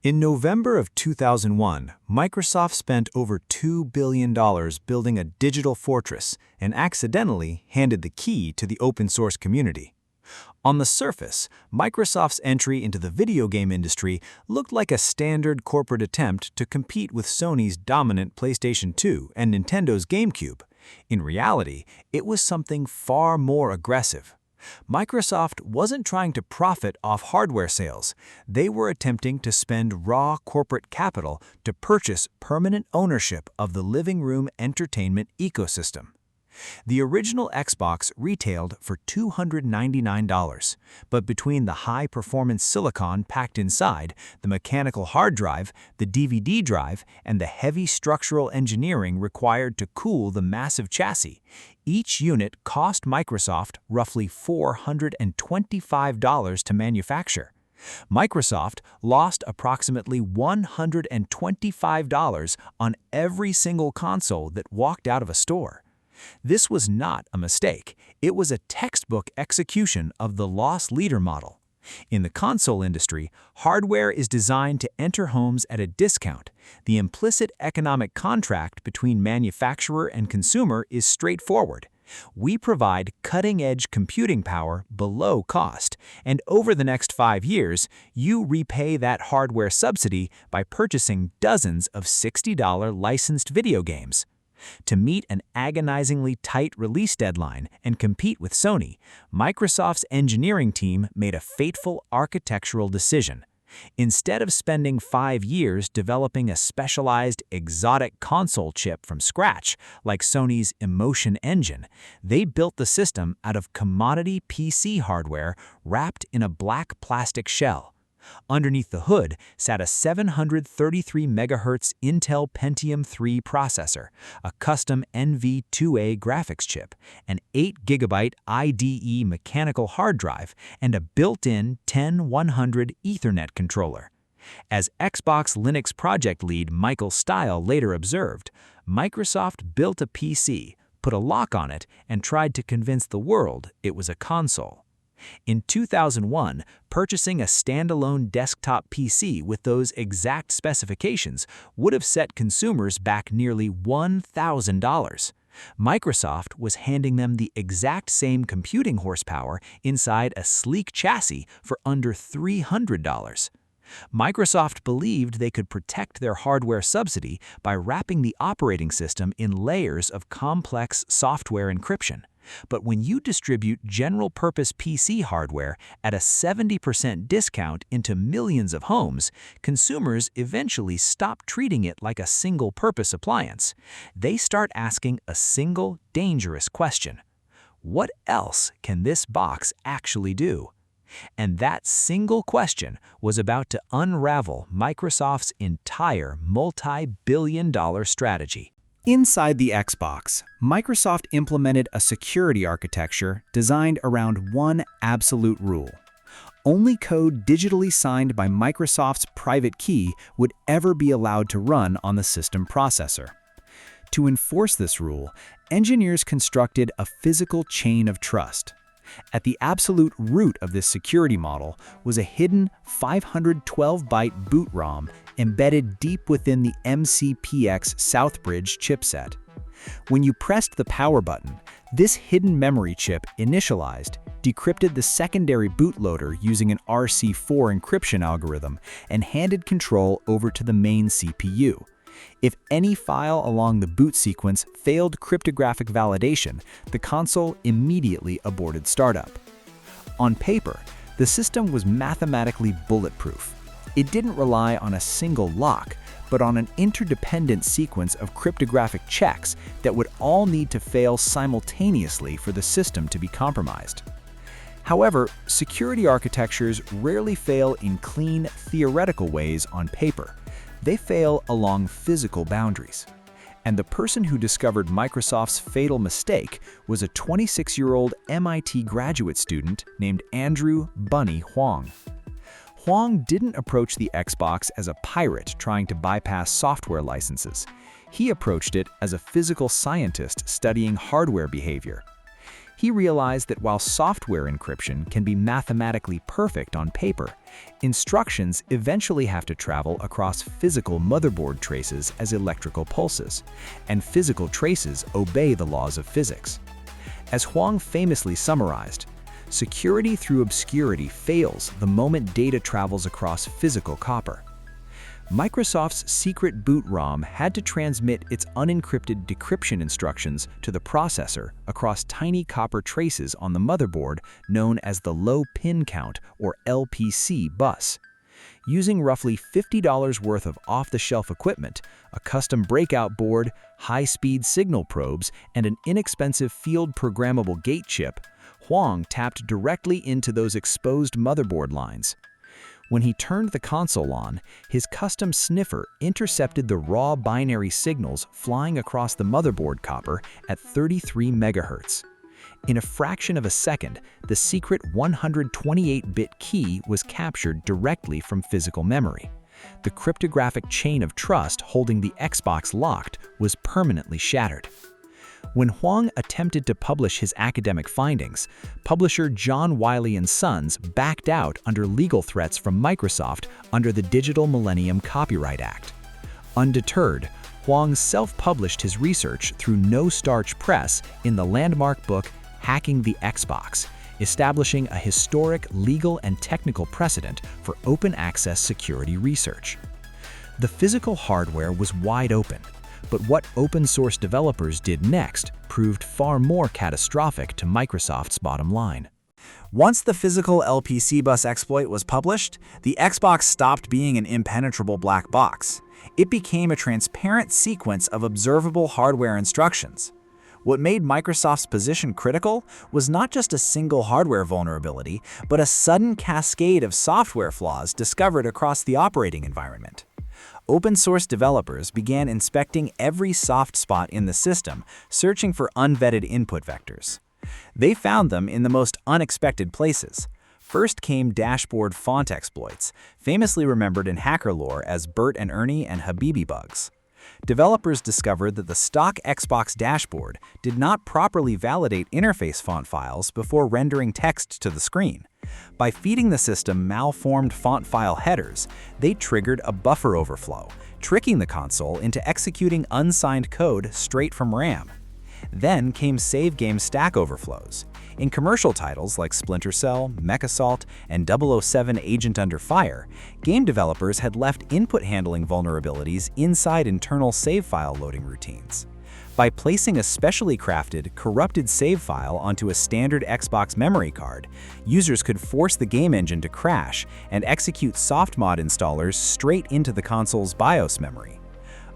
In November of 2001, Microsoft spent over $2 billion building a digital fortress and accidentally handed the key to the open-source community. On the surface, Microsoft's entry into the video game industry looked like a standard corporate attempt to compete with Sony's dominant PlayStation 2 and Nintendo's GameCube. In reality, it was something far more aggressive. Microsoft wasn't trying to profit off hardware sales. They were attempting to spend raw corporate capital to purchase permanent ownership of the living room entertainment ecosystem. The original Xbox retailed for $299, but between the high-performance silicon packed inside, the mechanical hard drive, the DVD drive, and the heavy structural engineering required to cool the massive chassis, each unit cost Microsoft roughly $425 to manufacture. Microsoft lost approximately $125 on every single console that walked out of a store. This was not a mistake. It was a textbook execution of the loss leader model. In the console industry, hardware is designed to enter homes at a discount. The implicit economic contract between manufacturer and consumer is straightforward. We provide cutting-edge computing power below cost, and over the next 5 years, you repay that hardware subsidy by purchasing dozens of $60 licensed video games. To meet an agonizingly tight release deadline and compete with Sony, Microsoft's engineering team made a fateful architectural decision. Instead of spending 5 years developing a specialized exotic console chip from scratch, like Sony's Emotion Engine, they built the system out of commodity PC hardware wrapped in a black plastic shell. Underneath the hood sat a 733 MHz Intel Pentium 3 processor, a custom NV2A graphics chip, an 8 GB IDE mechanical hard drive, and a built-in 10100 Ethernet controller. As Xbox Linux project lead Michael Stile later observed, Microsoft built a PC, put a lock on it, and tried to convince the world it was a console. In 2001, purchasing a standalone desktop PC with those exact specifications would have set consumers back nearly $1,000. Microsoft was handing them the exact same computing horsepower inside a sleek chassis for under $300. Microsoft believed they could protect their hardware subsidy by wrapping the operating system in layers of complex software encryption. But when you distribute general-purpose PC hardware at a 70% discount into millions of homes, consumers eventually stop treating it like a single-purpose appliance. They start asking a single, dangerous question. What else can this box actually do? And that single question was about to unravel Microsoft's entire multi-billion-dollar strategy. Inside the Xbox, Microsoft implemented a security architecture designed around one absolute rule. Only code digitally signed by Microsoft's private key would ever be allowed to run on the system processor. To enforce this rule, engineers constructed a physical chain of trust. At the absolute root of this security model was a hidden 512-byte boot ROM embedded deep within the MCPX Southbridge chipset. When you pressed the power button, this hidden memory chip initialized, decrypted the secondary bootloader using an RC4 encryption algorithm, and handed control over to the main CPU. If any file along the boot sequence failed cryptographic validation, the console immediately aborted startup. On paper, the system was mathematically bulletproof. It didn't rely on a single lock, but on an interdependent sequence of cryptographic checks that would all need to fail simultaneously for the system to be compromised. However, security architectures rarely fail in clean, theoretical ways on paper. They fail along physical boundaries. And the person who discovered Microsoft's fatal mistake was a 26-year-old MIT graduate student named Andrew "Bunnie" Huang. Huang didn't approach the Xbox as a pirate trying to bypass software licenses. He approached it as a physical scientist studying hardware behavior. He realized that while software encryption can be mathematically perfect on paper, instructions eventually have to travel across physical motherboard traces as electrical pulses, and physical traces obey the laws of physics. As Huang famously summarized, security through obscurity fails the moment data travels across physical copper. Microsoft's secret boot ROM had to transmit its unencrypted decryption instructions to the processor across tiny copper traces on the motherboard known as the low pin count or LPC bus. Using roughly $50 worth of off-the-shelf equipment, a custom breakout board, high-speed signal probes, and an inexpensive field programmable gate chip, Huang tapped directly into those exposed motherboard lines. When he turned the console on, his custom sniffer intercepted the raw binary signals flying across the motherboard copper at 33 MHz. In a fraction of a second, the secret 128-bit key was captured directly from physical memory. The cryptographic chain of trust holding the Xbox locked was permanently shattered. When Huang attempted to publish his academic findings, publisher John Wiley & Sons backed out under legal threats from Microsoft under the Digital Millennium Copyright Act. Undeterred, Huang self-published his research through No Starch Press in the landmark book Hacking the Xbox, establishing a historic legal and technical precedent for open-access security research. The physical hardware was wide open, but what open-source developers did next proved far more catastrophic to Microsoft's bottom line. Once the physical LPC bus exploit was published, the Xbox stopped being an impenetrable black box. It became a transparent sequence of observable hardware instructions. What made Microsoft's position critical was not just a single hardware vulnerability, but a sudden cascade of software flaws discovered across the operating environment. Open-source developers began inspecting every soft spot in the system, searching for unvetted input vectors. They found them in the most unexpected places. First came dashboard font exploits, famously remembered in hacker lore as Bert and Ernie and Habibi bugs. Developers discovered that the stock Xbox dashboard did not properly validate interface font files before rendering text to the screen. By feeding the system malformed font file headers, they triggered a buffer overflow, tricking the console into executing unsigned code straight from RAM. Then came save game stack overflows. In commercial titles like Splinter Cell, MechAssault, and 007 Agent Under Fire, game developers had left input handling vulnerabilities inside internal save file loading routines. By placing a specially crafted, corrupted save file onto a standard Xbox memory card, users could force the game engine to crash and execute softmod installers straight into the console's BIOS memory.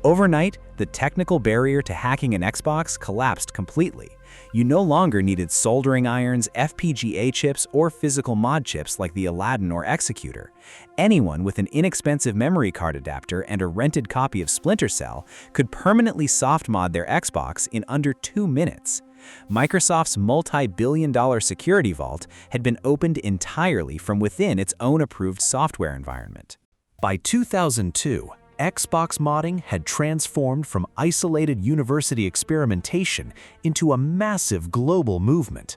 Overnight, the technical barrier to hacking an Xbox collapsed completely. You no longer needed soldering irons, FPGA chips, or physical mod chips like the Aladdin or Executor. Anyone with an inexpensive memory card adapter and a rented copy of Splinter Cell could permanently softmod their Xbox in under 2 minutes. Microsoft's multi-billion-dollar security vault had been opened entirely from within its own approved software environment. By 2002, Xbox modding had transformed from isolated university experimentation into a massive global movement.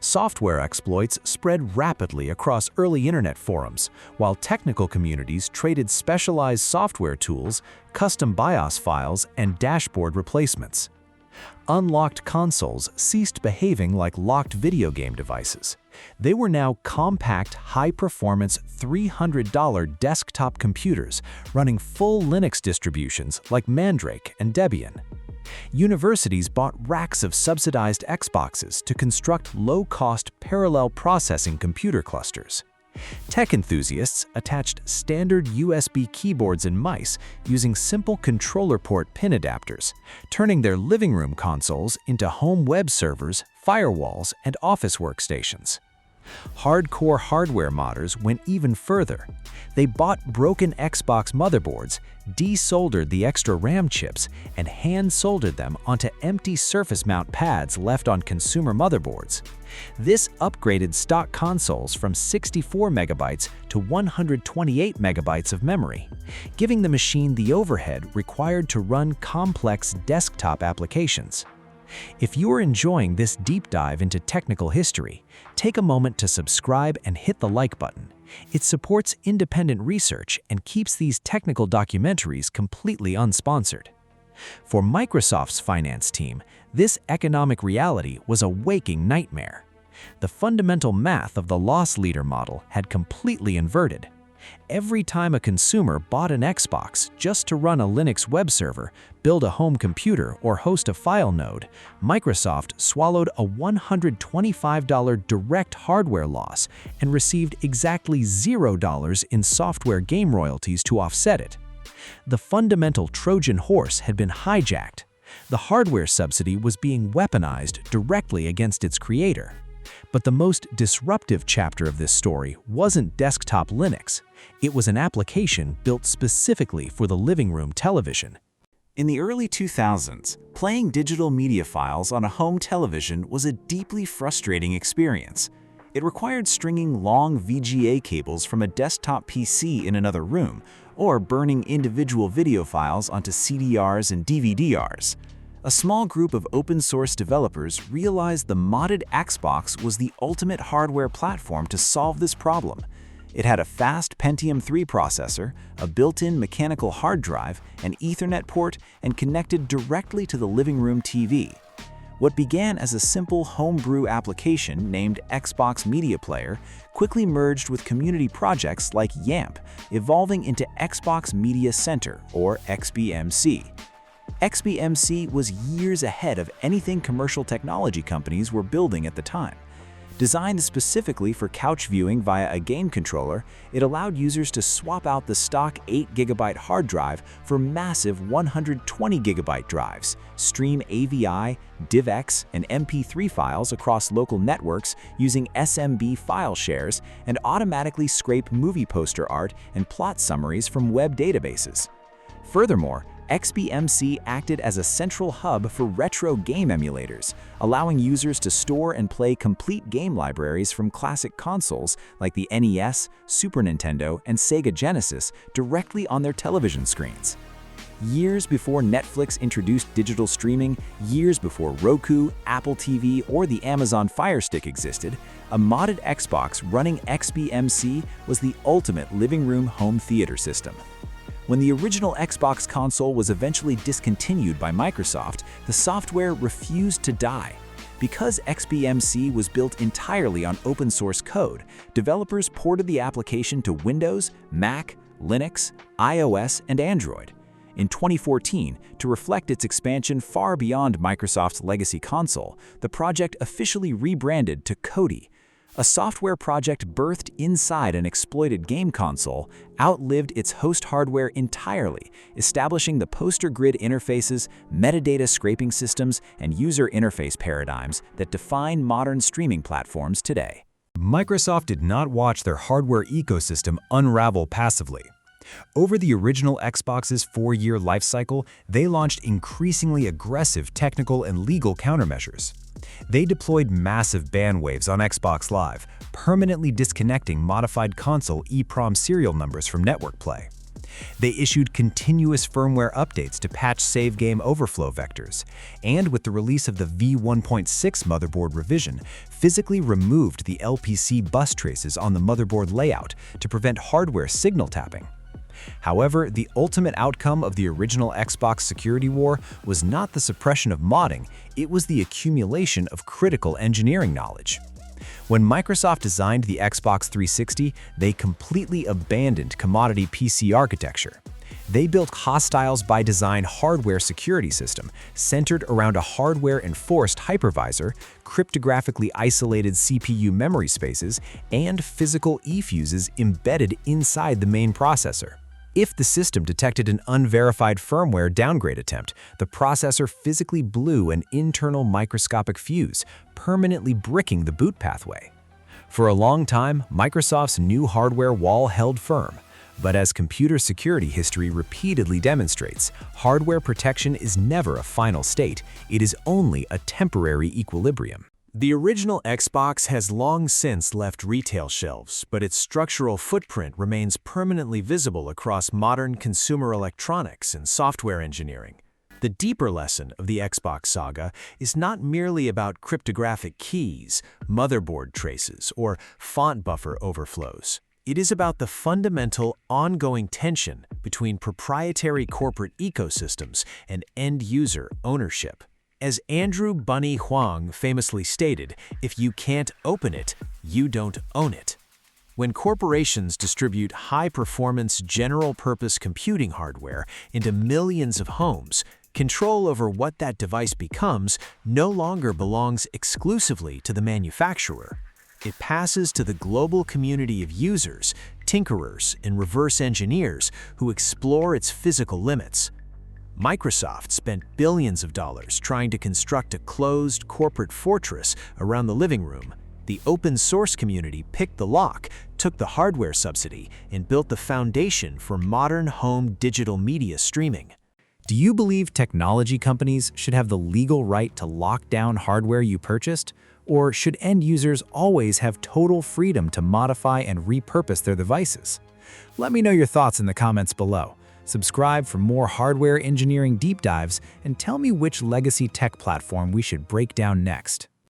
Software exploits spread rapidly across early internet forums, while technical communities traded specialized software tools, custom BIOS files, and dashboard replacements. Unlocked consoles ceased behaving like locked video game devices. They were now compact, high-performance $300 desktop computers running full Linux distributions like Mandrake and Debian. Universities bought racks of subsidized Xboxes to construct low-cost parallel processing computer clusters. Tech enthusiasts attached standard USB keyboards and mice using simple controller port pin adapters, turning their living room consoles into home web servers, firewalls, and office workstations. Hardcore hardware modders went even further. They bought broken Xbox motherboards, desoldered the extra RAM chips, and hand-soldered them onto empty surface mount pads left on consumer motherboards. This upgraded stock consoles from 64 megabytes to 128 megabytes of memory, giving the machine the overhead required to run complex desktop applications. If you're enjoying this deep dive into technical history, take a moment to subscribe and hit the like button. It supports independent research and keeps these technical documentaries completely unsponsored. For Microsoft's finance team, this economic reality was a waking nightmare. The fundamental math of the loss leader model had completely inverted. Every time a consumer bought an Xbox just to run a Linux web server, build a home computer, or host a file node, Microsoft swallowed a $125 direct hardware loss and received exactly $0 in software game royalties to offset it. The fundamental Trojan horse had been hijacked. The hardware subsidy was being weaponized directly against its creator. But the most disruptive chapter of this story wasn't desktop Linux. It was an application built specifically for the living room television. In the early 2000s, playing digital media files on a home television was a deeply frustrating experience. It required stringing long VGA cables from a desktop PC in another room, or burning individual video files onto CDRs and DVD-Rs. A small group of open-source developers realized the modded Xbox was the ultimate hardware platform to solve this problem. It had a fast Pentium 3 processor, a built-in mechanical hard drive, an Ethernet port, and connected directly to the living room TV. What began as a simple homebrew application named Xbox Media Player quickly merged with community projects like YAMP, evolving into Xbox Media Center, or XBMC. XBMC was years ahead of anything commercial technology companies were building at the time. Designed specifically for couch viewing via a game controller, it allowed users to swap out the stock 8GB hard drive for massive 120GB drives, stream AVI, DivX, and MP3 files across local networks using SMB file shares, and automatically scrape movie poster art and plot summaries from web databases. Furthermore, XBMC acted as a central hub for retro game emulators, allowing users to store and play complete game libraries from classic consoles like the NES, Super Nintendo, and Sega Genesis directly on their television screens. Years before Netflix introduced digital streaming, years before Roku, Apple TV, or the Amazon Fire Stick existed, a modded Xbox running XBMC was the ultimate living room home theater system. When the original Xbox console was eventually discontinued by Microsoft, the software refused to die. Because XBMC was built entirely on open-source code, developers ported the application to Windows, Mac, Linux, iOS, and Android. In 2014, to reflect its expansion far beyond Microsoft's legacy console, the project officially rebranded to Kodi. A software project birthed inside an exploited game console outlived its host hardware entirely, establishing the poster grid interfaces, metadata scraping systems, and user interface paradigms that define modern streaming platforms today. Microsoft did not watch their hardware ecosystem unravel passively. Over the original Xbox's 4-year lifecycle, they launched increasingly aggressive technical and legal countermeasures. They deployed massive ban waves on Xbox Live, permanently disconnecting modified console EEPROM serial numbers from network play. They issued continuous firmware updates to patch save game overflow vectors, and with the release of the V1.6 motherboard revision, physically removed the LPC bus traces on the motherboard layout to prevent hardware signal tapping. However, the ultimate outcome of the original Xbox security war was not the suppression of modding, it was the accumulation of critical engineering knowledge. When Microsoft designed the Xbox 360, they completely abandoned commodity PC architecture. They built hostiles-by-design hardware security system centered around a hardware-enforced hypervisor, cryptographically isolated CPU memory spaces, and physical eFuses embedded inside the main processor. If the system detected an unverified firmware downgrade attempt, the processor physically blew an internal microscopic fuse, permanently bricking the boot pathway. For a long time, Microsoft's new hardware wall held firm. But as computer security history repeatedly demonstrates, hardware protection is never a final state, it is only a temporary equilibrium. The original Xbox has long since left retail shelves, but its structural footprint remains permanently visible across modern consumer electronics and software engineering. The deeper lesson of the Xbox saga is not merely about cryptographic keys, motherboard traces, or font buffer overflows. It is about the fundamental, ongoing tension between proprietary corporate ecosystems and end-user ownership. As Andrew "Bunnie" Huang famously stated, "If you can't open it, you don't own it." When corporations distribute high-performance, general-purpose computing hardware into millions of homes, control over what that device becomes no longer belongs exclusively to the manufacturer. It passes to the global community of users, tinkerers, and reverse engineers who explore its physical limits. Microsoft spent billions of dollars trying to construct a closed corporate fortress around the living room. The open source community picked the lock, took the hardware subsidy, and built the foundation for modern home digital media streaming. Do you believe technology companies should have the legal right to lock down hardware you purchased? Or should end users always have total freedom to modify and repurpose their devices? Let me know your thoughts in the comments below. Subscribe for more hardware engineering deep dives and tell me which legacy tech platform we should break down next.